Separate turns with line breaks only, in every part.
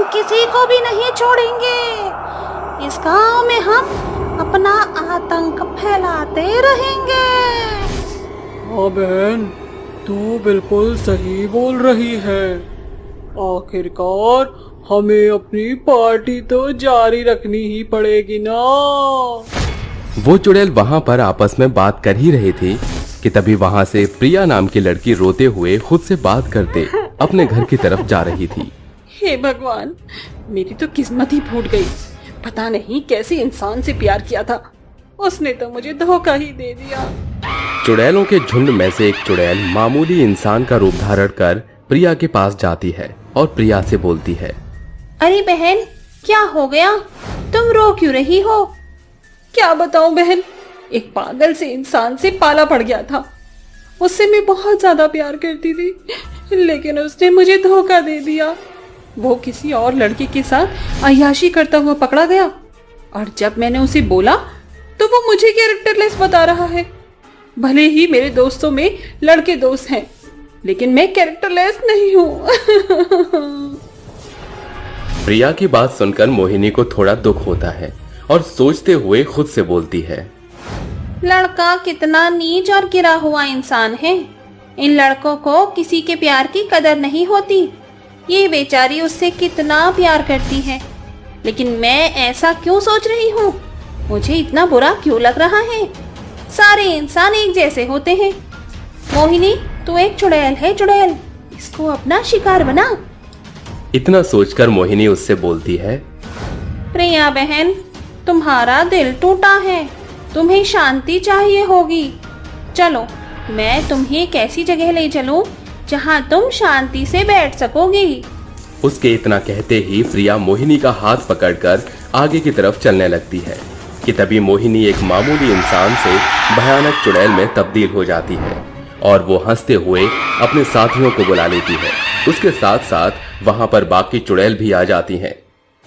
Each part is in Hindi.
किसी को भी नहीं छोड़ेंगे। इस गांव में हम अपना आतंक फैलाते रहेंगे।
हाँ बहन, तू बिल्कुल सही बोल रही है। आखिरकार हमें अपनी पार्टी तो जारी रखनी ही पड़ेगी ना।
वो चुड़ैल वहां पर आपस में बात कर ही रहे थे कि तभी वहां से प्रिया नाम की लड़की रोते हुए खुद से बात करते अपने घर की तरफ जा रही थी।
हे भगवान, मेरी तो किस्मत ही फूट गई। पता नहीं कैसे इंसान से प्यार किया था, उसने तो मुझे धोखा ही दे दिया।
चुड़ैलों के झुंड में से एक चुड़ैल मामूली इंसान का रूप धारण कर प्रिया के पास जाती है और प्रिया से बोलती है,
अरे बहन, क्या हो गया? तुम रो क्यों रही हो?
क्या बताऊं बहन, एक पागल से इंसान से पाला पड़ गया था। उससे मैं बहुत ज्यादा प्यार करती थी, लेकिन उसने मुझे धोखा दे दिया। वो किसी और लड़के के साथ अय्याशी करता हुआ पकड़ा गया, और जब मैंने उसे बोला तो वो मुझे कैरेक्टरलेस बता रहा है। भले ही मेरे दोस्तों में लड़के दोस्त हैं, लेकिन मैं कैरेक्टरलेस नहीं हूँ।
प्रिया की बात सुनकर मोहिनी को थोड़ा दुख होता है और सोचते हुए खुद से बोलती है,
लड़का कितना नीच और गिरा हुआ इंसान है। इन लड़कों को किसी के प्यार की कदर नहीं होती। ये बेचारी उससे कितना प्यार करती है, लेकिन मैं ऐसा क्यों सोच रही हूँ? मुझे इतना बुरा क्यों लग रहा है? सारे इंसान एक जैसे होते हैं। मोहिनी, तू एक चुड़ैल है, चुड़ैल, इसको अपना शिकार बना।
इतना सोचकर मोहिनी उससे बोलती है,
प्रिया बहन, तुम्हारा दिल टूटा है, तुम्हें शांति चाहिए होगी। चलो, मैं तुम्हें एक ऐसी जगह ले चलूं जहां तुम शांति से बैठ सकोगी।
उसके इतना कहते ही प्रिया मोहिनी का हाथ पकड़कर आगे की तरफ चलने लगती है कि तभी मोहिनी एक मामूली इंसान से भयानक चुड़ैल में तब्दील हो जाती है और वो हंसते हुए अपने साथियों को बुला लेती है। उसके साथ साथ वहां पर बाकी चुड़ैल भी आ जाती हैं।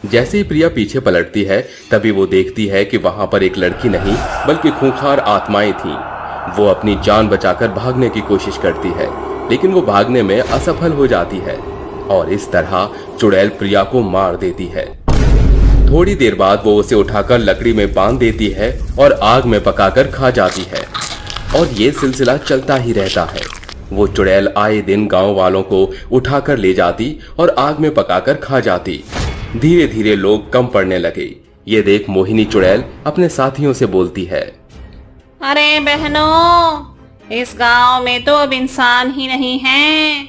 जैसे ही प्रिया पीछे पलटती है तभी वो देखती है कि वहां पर एक लड़की नहीं बल्कि खूंखार आत्माएं थीं। वो अपनी जान बचाकर भागने की कोशिश करती है, लेकिन वो भागने में असफल हो जाती है और इस तरह चुड़ैल प्रिया को मार देती है। थोड़ी देर बाद वो उसे उठाकर लकड़ी में बांध देती है और आग में पकाकर खा जाती है और ये सिलसिला चलता ही रहता है। वो चुड़ैल आए दिन गांव वालों को उठाकर ले जाती और आग में पकाकर खा जाती। धीरे धीरे लोग कम पड़ने लगे। ये देख मोहिनी चुड़ैल अपने साथियों से बोलती है,
अरे बहनों, इस गांव में तो अब इंसान ही नहीं हैं,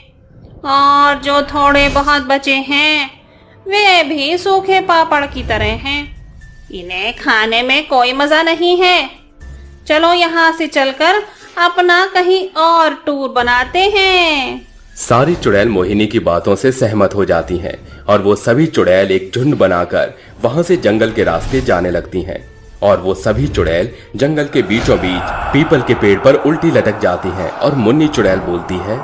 और जो थोड़े बहुत बचे हैं वे भी सूखे पापड़ की तरह हैं। इन्हें खाने में कोई मजा नहीं है। चलो यहाँ से चलकर अपना कहीं और टूर बनाते हैं।
सारी चुड़ैल मोहिनी की बातों से सहमत हो जाती हैं और वो सभी चुड़ैल एक झुंड बनाकर वहां से जंगल के रास्ते जाने लगती हैं और वो सभी चुड़ैल जंगल के बीचों बीच पीपल के पेड़ पर उल्टी लटक जाती हैं और मुन्नी चुड़ैल बोलती है,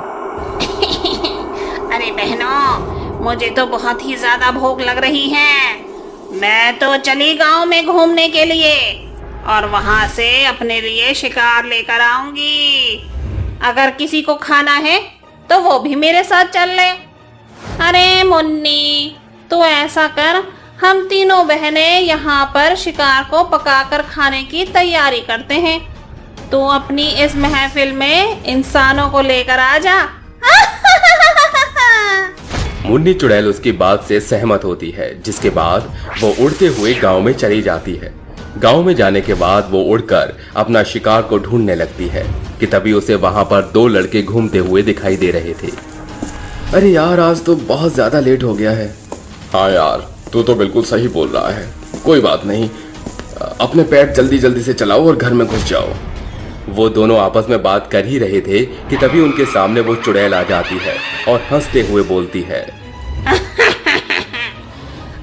अरे बहनों, मुझे तो बहुत ही ज्यादा भूख लग रही है। मैं तो चली गांव में घूमने के लिए और वहां से अपने लिए शिकार लेकर आऊंगी। अगर किसी को खाना है तो वो भी मेरे साथ चल ले। अरे मुन्नी, तो ऐसा कर, हम तीनों बहनें यहाँ पर शिकार को पकाकर खाने की तैयारी करते हैं। तू अपनी इस महफिल में इंसानों को लेकर आ जा।
मुन्नी चुड़ैल उसकी बात से सहमत होती है, जिसके बाद वो उड़ते हुए गांव में चली जाती है। गांव में जाने के बाद वो उड़कर अपना शिकार को ढूंढने लगती है कि तभी उसे वहां पर दो लड़के घूमते हुए दिखाई दे रहे थे।
अरे यार, आज तो बहुत ज्यादा लेट हो गया है। हाँ यार, तू तो बिल्कुल सही बोल रहा है। कोई बात नहीं, अपने पैर जल्दी जल्दी से चलाओ और घर में घुस जाओ।
वो दोनों आपस में बात कर ही रहे थे कि तभी उनके सामने वो चुड़ैल आ जाती है और हंसते हुए बोलती है,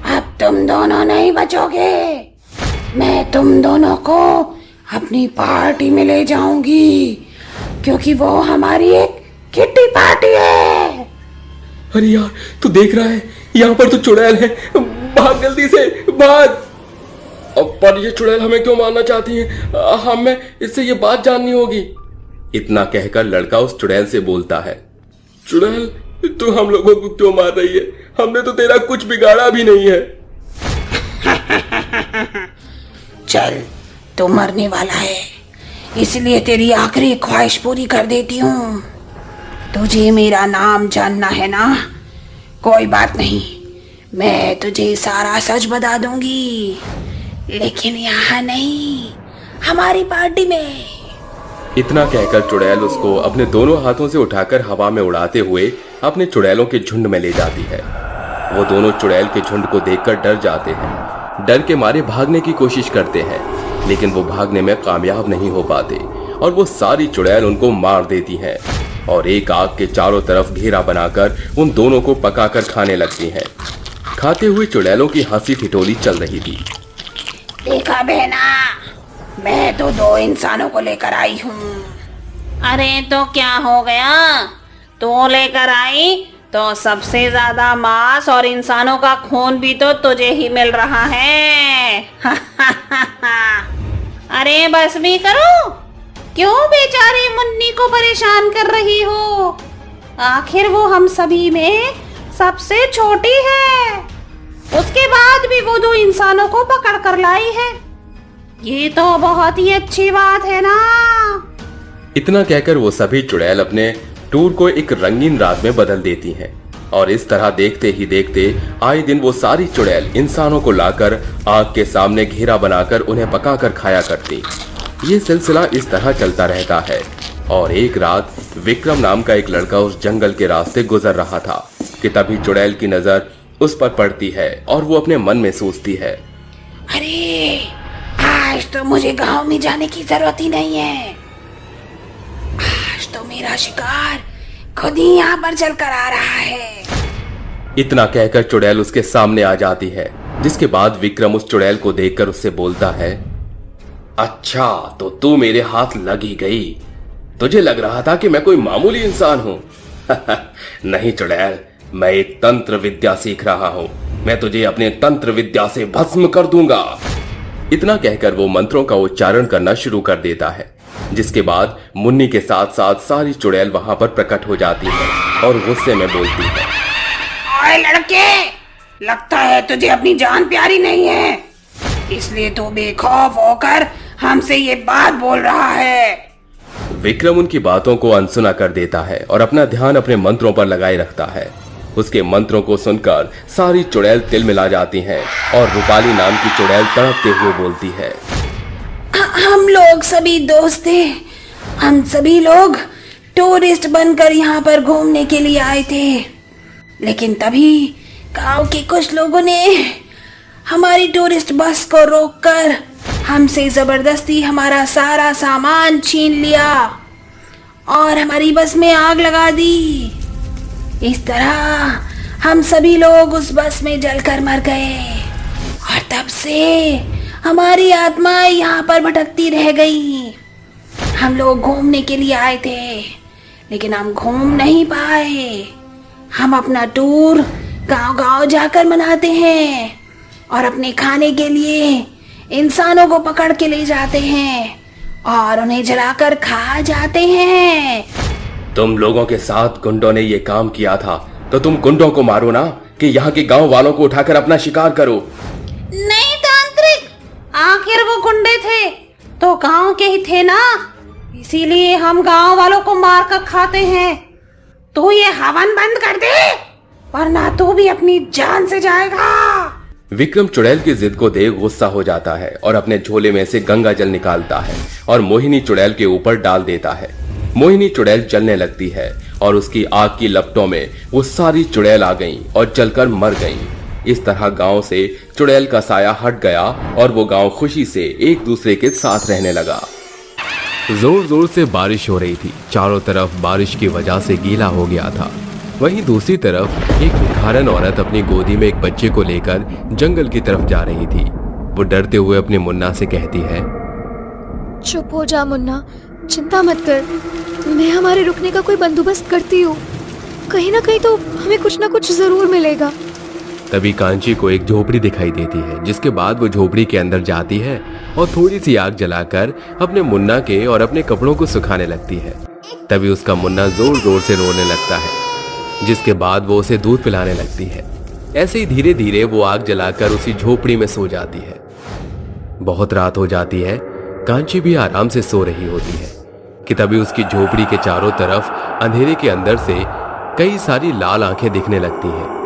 अब तुम दोनों नहीं बचोगे। मैं तुम दोनों को अपनी पार्टी में ले जाऊंगी, क्योंकि वो हमारी एक किट्टी पार्टी है।
अरे यार, तू देख रहा है, यहाँ पर तो चुड़ैल है। भाग जल्दी से, भाग। पर ये चुड़ैल हमें क्यों मारना चाहती है? हमें इससे ये बात जाननी होगी।
इतना कहकर लड़का उस चुड़ैल से बोलता है,
चुड़ैल, तू हम लोगों को क्यों मार रही है? हमने तो तेरा कुछ बिगाड़ा भी नहीं है।
चल, तू मरने वाला है, इसलिए तेरी आखिरी ख्वाहिश पूरी कर देती हूँ। तुझे मेरा नाम जानना है ना? कोई बात नहीं, मैं तुझे सारा सच बता दूंगी, लेकिन यहाँ नहीं, हमारी पार्टी में।
इतना कहकर चुड़ैल उसको अपने दोनों हाथों से उठाकर हवा में उड़ाते हुए अपने चुड़ैलों के झुंड में ले जाती है। वो दोनों चुड़ैल के झुंड को देखकर डर जाते हैं। डर के मारे भागने की कोशिश करते हैं, लेकिन वो भागने में कामयाब नहीं हो पाते और वो सारी चुड़ैल उनको मार देती हैं और एक आग के चारों तरफ घेरा बनाकर उन दोनों को पकाकर खाने लगती हैं। खाते हुए चुड़ैलों की हंसी ठिठोली चल रही थी।
देखा बहना, मैं तो 2 इंसानों को लेकर आई हूँ। अरे तो क्या हो गया? तू लेकर आई तो सबसे ज्यादा मांस और इंसानों का खून भी तो तुझे ही मिल रहा है। अरे बस भी करो, क्यों बेचारी मुन्नी को परेशान कर रही हो? आखिर वो हम सभी में सबसे छोटी है, उसके बाद भी वो 2 इंसानों को पकड़ कर लाई है। ये तो बहुत ही अच्छी बात है ना।
इतना कहकर वो सभी चुड़ैल अपने टूर को एक रंगीन रात में बदल देती हैं और इस तरह देखते ही देखते आए दिन वो सारी चुड़ैल इंसानों को लाकर आग के सामने घेरा बनाकर उन्हें पकाकर खाया करती। ये सिलसिला इस तरह चलता रहता है और एक रात विक्रम नाम का एक लड़का उस जंगल के रास्ते गुजर रहा था कि तभी चुड़ैल की नजर उस पर पड़ती है और वो अपने मन में सोचती है,
अरे आज तो मुझे गांव में जाने की जरूरत ही नहीं है। आज तो मेरा शिकार खुद ही यहाँ पर चलकर आ रहा है।
इतना कहकर चुड़ैल उसके सामने आ जाती है, जिसके बाद विक्रम उस चुड़ैल को देखकर उससे बोलता है, अच्छा तो तू मेरे हाथ लग ही गई। तुझे लग रहा था कि मैं कोई मामूली इंसान हूँ। नहीं चुड़ैल, मैं एक तंत्र विद्या सीख रहा हूँ। मैं तुझे अपने तंत्र विद्या से भस्म कर दूंगा। इतना कहकर वो मंत्रों का उच्चारण करना शुरू कर देता है, जिसके बाद मुन्नी के साथ साथ सारी चुड़ैल वहां पर प्रकट हो जाती है और गुस्से में बोलती है,
ओए लड़के, लगता है तुझे अपनी जान प्यारी नहीं है, इसलिए तू बेखौफ होकर हमसे ये बात बोल रहा है।
विक्रम उनकी बातों को अनसुना कर देता है और अपना ध्यान अपने मंत्रों पर लगाए रखता है। उसके मंत्रों को सुनकर सारी चुड़ैल तिलमिला जाती हैं और रूपाली नाम की चुड़ैल तड़पते हुए बोलती है,
हम लोग सभी दोस्त थे, हम सभी लोग टूरिस्ट बनकर यहाँ पर घूमने के लिए आए थे, लेकिन तभी गांव के कुछ लोगों ने हमारी टूरिस्ट बस को रोककर हमसे जबरदस्ती हमारा सारा सामान छीन लिया और हमारी बस में आग लगा दी। इस तरह हम सभी लोग उस बस में जलकर मर गए और तब से हमारी आत्माएं यहाँ पर भटकती रह गई। हम लोग घूमने के लिए आए थे, लेकिन हम घूम नहीं पाए। हम अपना टूर गांव-गांव जाकर मनाते हैं और अपने खाने के लिए इंसानों को पकड़ के ले जाते हैं और उन्हें जलाकर खा जाते हैं।
तुम लोगों के साथ गुंडों ने ये काम किया था, तो तुम गुंडों को मारो ना, कि यहाँ के गांव वालों को उठाकर अपना शिकार करो।
नहीं तांत्रिक, आखिर वो गुंडे थे तो गांव के ही थे ना, इसीलिए हम गांव वालों को मार कर खाते हैं। तू ये हवन बंद कर दे, वरना तू भी अपनी जान से जाएगा।
विक्रम चुड़ैल की जिद को देख गुस्सा हो जाता है और अपने झोले में से गंगा जल निकालता है और मोहिनी चुड़ैल के ऊपर डाल देता है। मोहिनी चुड़ैल जलने लगती है और उसकी आग की लपटों में वो सारी चुड़ैल आ गईं और जलकर मर गईं। इस तरह गांव से चुड़ैल का साया हट गया और वो गांव खुशी से एक दूसरे के साथ रहने लगा। जोर जोर से बारिश हो रही थी, चारों तरफ बारिश की वजह से गीला हो गया था। वहीं दूसरी तरफ एक भिखारन औरत अपनी गोदी में एक बच्चे को लेकर जंगल की तरफ जा रही थी। वो डरते हुए अपनी मुन्ना से कहती है,
चुप हो जा मुन्ना, चिंता मत कर, मैं हमारे रुकने का कोई बंदोबस्त करती हूँ। कहीं ना कहीं तो हमें कुछ ना कुछ जरूर मिलेगा।
तभी कांची को एक झोपड़ी दिखाई देती है, जिसके बाद वो झोपड़ी के अंदर जाती है और थोड़ी सी आग जलाकर अपने मुन्ना के और अपने कपड़ों को सुखाने लगती है। तभी उसका मुन्ना जोर जोर से रोने लगता है। जिसके बाद वो उसे दूध पिलाने लगती है। ऐसे ही धीरे धीरे वो आग जलाकर उसी झोपड़ी में सो जाती है। बहुत रात हो जाती है। कांची भी आराम से सो रही होती है कि तभी उसकी झोपड़ी के चारों तरफ अंधेरे के अंदर से कई सारी लाल आंखें दिखने लगती हैं।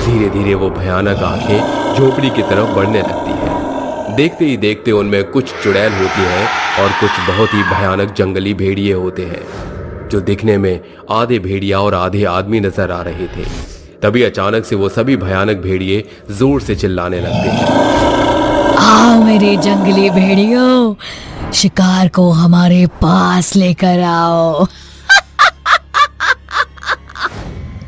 धीरे धीरे वो भयानक आंखें झोपड़ी की तरफ बढ़ने लगती हैं। देखते ही देखते उनमें कुछ चुड़ैल होती हैं और कुछ बहुत ही भयानक जंगली भेड़िए होते हैं, जो दिखने में आधे भेड़िया और आधे आदमी नजर आ रहे थे। तभी अचानक से वो सभी भयानक भेड़िए जोर से चिल्लाने लगते हैं।
आओ मेरे जंगली भेड़ियों, शिकार को हमारे पास लेकर आओ।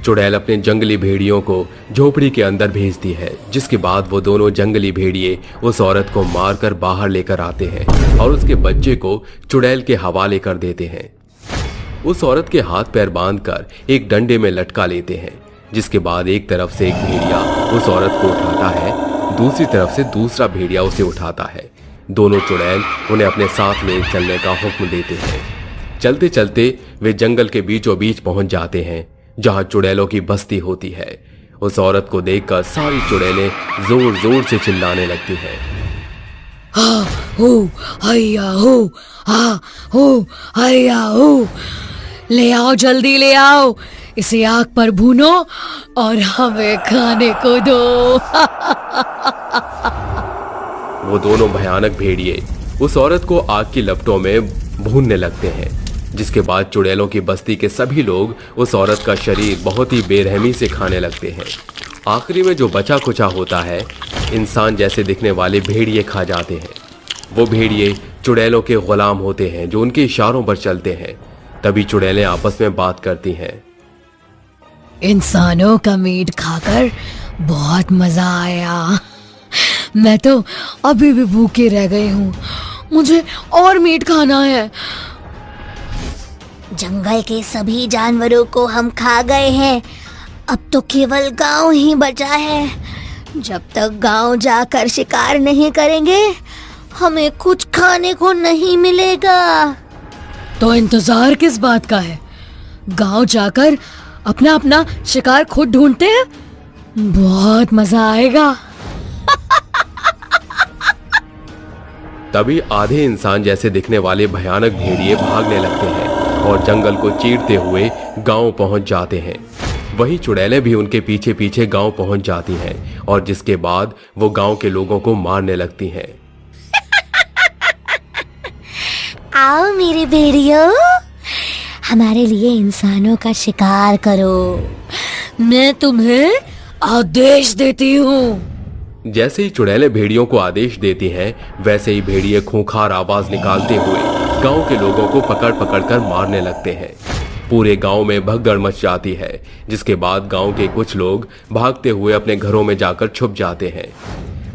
चुड़ैल अपने जंगली भेड़ियों को झोपड़ी के अंदर भेजती है, जिसके बाद वो दोनों जंगली भेड़िए उस औरत को मारकर बाहर लेकर आते हैं और उसके बच्चे को चुड़ैल के हवाले कर देते हैं। उस औरत के हाथ पैर बांधकर एक डंडे में लटका लेते हैं, जिसके बाद एक तरफ से एक भेड़िया उस औरत को उठाता है, दूसरी तरफ से दूसरा भेड़िया उसे उठाता है। दोनों चुड़ैल उन्हें अपने साथ ले चलने का हुक्म देते हैं। चलते चलते वे जंगल के बीचों बीच पहुंच जाते हैं, जहां चुड़ैलों की बस्ती होती है। उस औरत को देखकर सारी चुड़ैलें जोर जोर से चिल्लाने लगती हैं।
हा हो हैया हो, हा हो हैया हो, ले आओ, जल्दी ले आओ, इसे आग पर भूनो और हमें खाने को दो।
वो दोनों भयानक भेड़िए उस औरत को आग की लपटों में भूनने लगते हैं, जिसके बाद चुड़ैलों की बस्ती के सभी लोग उस औरत का शरीर बहुत ही बेरहमी से खाने लगते हैं। आखिरी में जो बचा कुचा होता है, इंसान जैसे दिखने वाले भेड़िए खा जाते हैं। वो भेड़िए चुड़ैलों के गुलाम होते हैं, जो उनके इशारों पर चलते हैं। तभी चुड़ैलें आपस में बात करती हैं।
इंसानों का मीट खाकर बहुत मजा आया। मैं तो अभी भी भूखे रह गई हूँ, मुझे और मीट खाना है।
जंगल के सभी जानवरों को हम खा गए हैं, अब तो केवल गांव ही बचा है। जब तक गांव जाकर शिकार नहीं करेंगे, हमें कुछ खाने को नहीं मिलेगा।
तो इंतजार किस बात का है? गांव जाकर अपना अपना शिकार खुद ढूंढते हैं, बहुत मजा आएगा।
तभी आधे इंसान जैसे दिखने वाले भयानक भेड़िए भागने लगते हैं और जंगल को चीरते हुए गांव पहुंच जाते हैं। वही चुड़ैलें भी उनके पीछे पीछे गांव पहुंच जाती हैं और जिसके बाद वो गांव के लोगों को मारने लगती हैं।
आओ मेरे भेड़ियों, हमारे लिए इंसानों का शिकार करो।
मैं तुम्हें आदेश देती हूँ।
जैसे ही चुड़ैलें भेड़ियों को आदेश देती हैं, वैसे ही भेड़िए खूंखार आवाज निकालते हुए गांव के लोगों को पकड़ पकड़ कर मारने लगते हैं। पूरे गांव में भगदड़ मच जाती है, जिसके बाद गांव के कुछ लोग भागते हुए अपने घरों में जाकर छुप जाते हैं।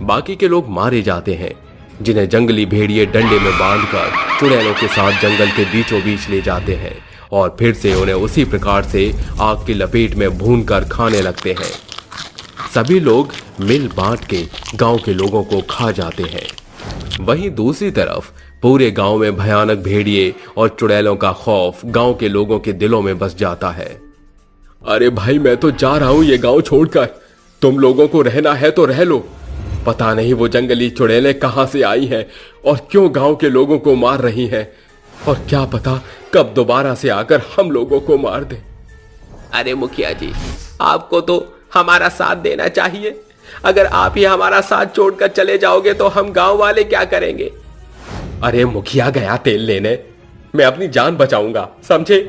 बाकी के लोग मारे जाते हैं, जिन्हें जंगली भेड़िए डंडे में बांधकर चुड़ैलों के साथ जंगल के बीचों बीच ले जाते हैं और फिर से उन्हें उसी प्रकार से आग की लपेट में भूनकर खाने लगते हैं। सभी लोग मिल बांट के गांव के लोगों को खा जाते हैं। वहीं दूसरी तरफ पूरे गांव में भयानक भेड़िए और चुड़ैलों का खौफ गांव के लोगों के दिलों में बस जाता है।
अरे भाई, मैं तो जा रहा हूं ये गांव छोड़कर। तुम लोगों को रहना है तो रह लो। पता नहीं वो जंगली चुड़ैलें कहां से आई हैं और क्यों गांव के लोगों को मार रही हैं, और क्या पता कब दोबारा से आकर हम लोगों को मार दे।
अरे मुखिया जी, आपको तो हमारा साथ देना चाहिए। अगर आप ही हमारा साथ छोड़कर चले जाओगे तो हम गांव वाले क्या करेंगे?
अरे मुखिया गया तेल लेने, मैं अपनी जान बचाऊंगा, समझे?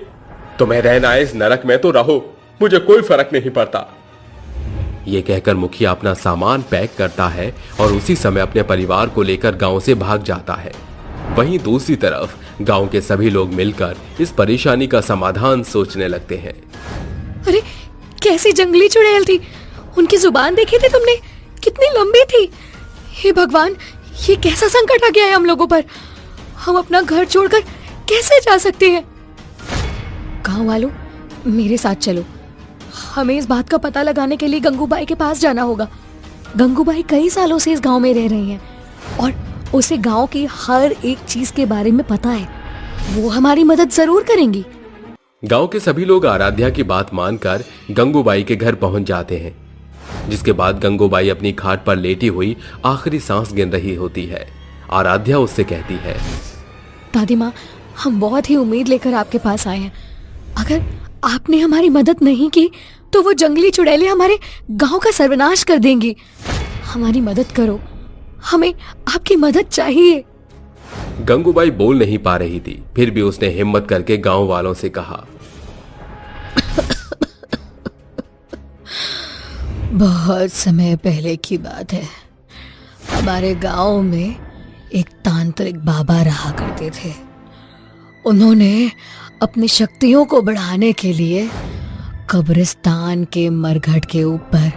तुम्हें रहना है इस नरक में तो रहो, मुझे कोई फर्क नहीं पड़ता।
ये कहकर मुखिया अपना सामान पैक करता है और उसी समय अपने परिवार को लेकर गांव से भाग जाता है। वहीं दूसरी तरफ गांव के सभी लोग मिलकर इस परेशानी का समाधान सोचने लगते हैं।
अरे कैसी जंगली चुड़ैल थी, उनकी जुबान देखी थी तुमने, कितनी लंबी थी। हे भगवान, ये कैसा संकट आ गया है हम लोगों पर। हम अपना घर छोड़कर कैसे जा सकते हैं? गांव वालों, मेरे साथ चलो। हमें इस बात का पता लगाने के लिए गंगूबाई के पास जाना होगा। गंगूबाई कई सालों से इस गांव में रह रही हैं और उसे गांव की हर एक चीज के बारे में पता है। वो हमारी मदद जरूर करेंगी।
गांव के सभी लोग आराध्या की बात मानकर गंगूबाई के घर पहुंच जाते हैं, जिसके बाद गंगूबाई अपनी खाट पर लेटी हुई आखिरी सांस गिन रही होती है। आराध्या उससे कहती है,
दादी माँ, हम बहुत ही उम्मीद लेकर आपके पास आए हैं। अगर आपने हमारी मदद नहीं की तो वो जंगली चुड़ैलें हमारे गांव का सर्वनाश कर देंगी। हमारी मदद करो, हमें आपकी मदद चाहिए।
गंगूबाई बोल नहीं पा रही थी, फिर भी उसने हिम्मत करके गांव वालों से कहा,
बहुत समय पहले की बात है। हमारे गांव में एक तांत्रिक बाबा रहा करते थे। उन्होंने अपनी शक्तियों को बढ़ाने के लिए कब्रिस्तान के मरघट के ऊपर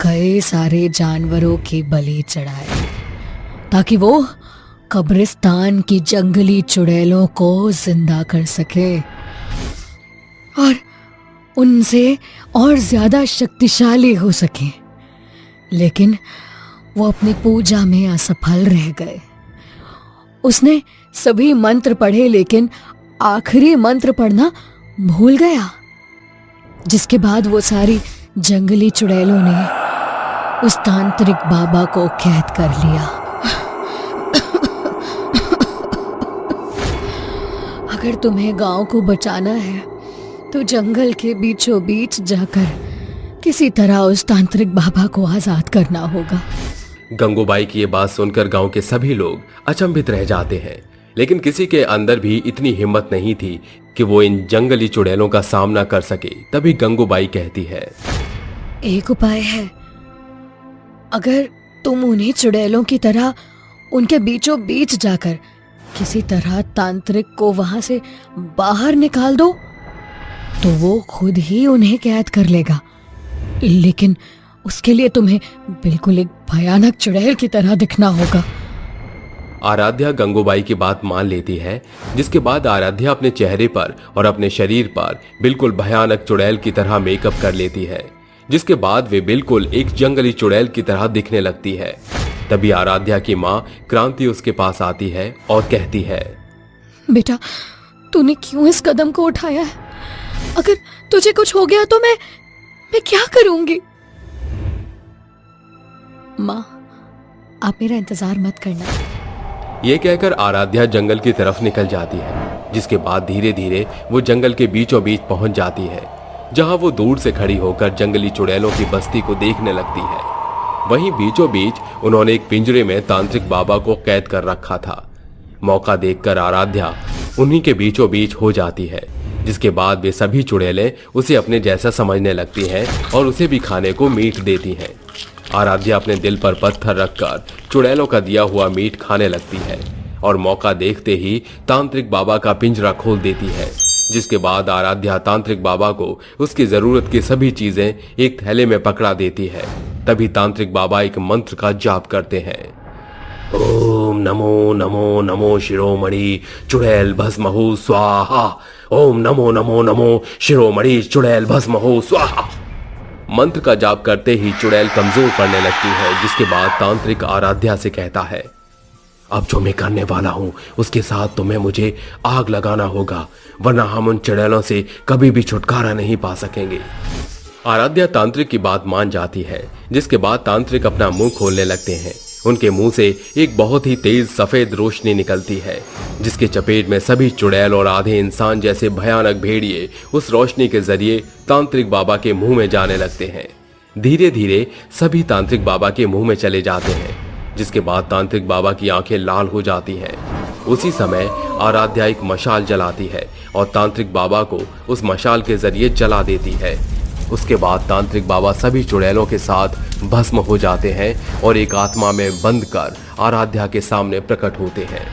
कई सारे जानवरों की बलि चढ़ाए ताकि वो कब्रिस्तान की जंगली चुड़ैलों को जिंदा कर सके और उनसे और ज्यादा शक्तिशाली हो सके। लेकिन वो अपनी पूजा में असफल रह गए। उसने सभी मंत्र पढ़े लेकिन आखिरी मंत्र पढ़ना भूल गया, जिसके बाद वो सारी जंगली चुड़ैलों ने उस तांत्रिक बाबा को कैद कर लिया। अगर तुम्हें गांव को बचाना है तो जंगल के बीचों बीच जाकर किसी तरह उस तांत्रिक बाबा को आजाद करना होगा।
गंगूबाई की ये बात सुनकर गांव के सभी लोग अचंभित रह जाते हैं, लेकिन किसी के अंदर भी इतनी हिम्मत नहीं थी कि वो इन जंगली चुड़ैलों का सामना कर सके। तभी गंगूबाई कहती है,
एक उपाय है। अगर तुम उन्हीं चुड़ैलों की तरह उनके बीचों बीच जाकर किसी तरह तांत्रिक को वहां से बाहर निकाल दो तो वो खुद ही उन्हें कैद कर लेगा। लेकिन उसके लिए तुम्हें बिल्कुल एक भयानक चुड़ैल की तरह दिखना होगा।
आराध्या गंगूबाई की बात मान लेती है, जिसके बाद आराध्या अपने चेहरे पर और अपने शरीर पर बिल्कुल भयानक चुड़ैल की तरह मेकअप कर लेती है, जिसके बाद वे बिल्कुल एक जंगली चुड़ैल की तरह दिखने लगती है। तभी आराध्या की माँ क्रांति उसके पास आती है और कहती है,
बेटा, तूने क्यों इस कदम को उठाया है? अगर तुझे कुछ हो गया तो मैं क्या करूंगी?
माँ, आप मेरा इंतजार मत करना।
ये कहकर आराध्या जंगल की तरफ निकल जाती है, जिसके बाद धीरे धीरे वो जंगल के बीचों बीच पहुंच जाती है, जहां वो दूर से खड़ी होकर जंगली चुड़ैलों की बस्ती को देखने लगती है। वहीं बीचों बीच उन्होंने एक पिंजरे में तांत्रिक बाबा को कैद कर रखा था। मौका देखकर आराध्या उन्हीं के बीचों बीच हो जाती है, जिसके बाद वे सभी चुड़ैलें उसे अपने जैसा समझने लगती हैं और उसे भी खाने को मीट देती हैं। आराध्या अपने दिल पर पत्थर रखकर चुड़ैलों का दिया हुआ मीट खाने लगती है और मौका देखते ही तांत्रिक बाबा का पिंजरा खोल देती है, जिसके बाद आराध्या तांत्रिक बाबा को उसकी जरूरत की सभी चीजें एक थैले में पकड़ा देती है। तभी तांत्रिक बाबा एक मंत्र का जाप करते हैं, ओम नमो नमो नमो शिरोमणि चुड़ैल भस्महु स्वाहा। ओम नमो नमो नमो शिरोमणि चुड़ैल भस्महु स्वाहा। मंत्र का जाप करते ही चुड़ैल कमजोर पड़ने लगती है, जिसके बाद तांत्रिक आराध्या से कहता है, अब जो मैं करने वाला हूं उसके साथ तुम्हें मुझे आग लगाना होगा, वरना हम उन चुड़ैलों से कभी भी छुटकारा नहीं पा सकेंगे। आराध्या तांत्रिक की बात मान जाती है, जिसके बाद तांत्रिक अपना मुंह खोलने लगते हैं। उनके मुंह से एक बहुत ही तेज सफेद रोशनी निकलती है, जिसके चपेट में सभी चुड़ैल और आधे इंसान जैसे भयानक भेड़िए उस रोशनी के जरिए तांत्रिक बाबा के मुंह में जाने लगते हैं। धीरे धीरे सभी तांत्रिक बाबा के मुंह में चले जाते हैं, जिसके बाद तांत्रिक बाबा की आंखें लाल हो जाती हैं। उसी समय आराध्या एक मशाल जलाती है और तांत्रिक बाबा को उस मशाल के जरिए जला देती है। उसके बाद तांत्रिक बाबा सभी चुड़ैलों के साथ भस्म हो जाते हैं और एक आत्मा में बंद कर आराध्या के सामने प्रकट होते हैं।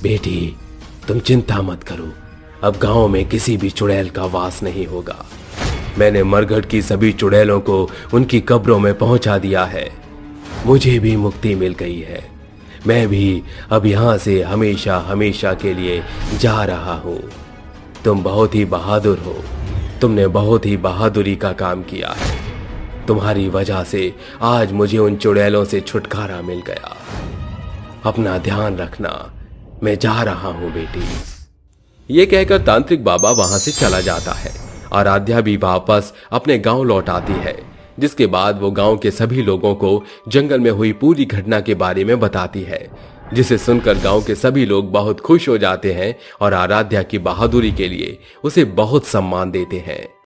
बेटी, तुम चिंता मत करो, अब गांव में किसी भी चुड़ैल का वास नहीं होगा। मैंने मरघट की सभी चुड़ैलों को उनकी कब्रों में पहुंचा दिया है। मुझे भी मुक्ति मिल गई है। मैं भी अब यहाँ से हमेशा हमेशा के लिए जा रहा हूँ। तुम बहुत ही बहादुर हो, तुमने बहुत ही बहादुरी का काम किया है। तुम्हारी वजह से आज मुझे उन चुड़ैलों से छुटकारा मिल गया। अपना ध्यान रखना, मैं जा रहा हूँ बेटी।
ये कहकर तांत्रिक बाबा वहां से चला जाता है। आराध्या भी वापस अपने गांव लौट आती है, जिसके बाद वो गांव के सभी लोगों को जंगल में हुई पूरी घटना के बारे में बताती है, जिसे सुनकर गांव के सभी लोग बहुत खुश हो जाते हैं और आराध्या की बहादुरी के लिए उसे बहुत सम्मान देते हैं।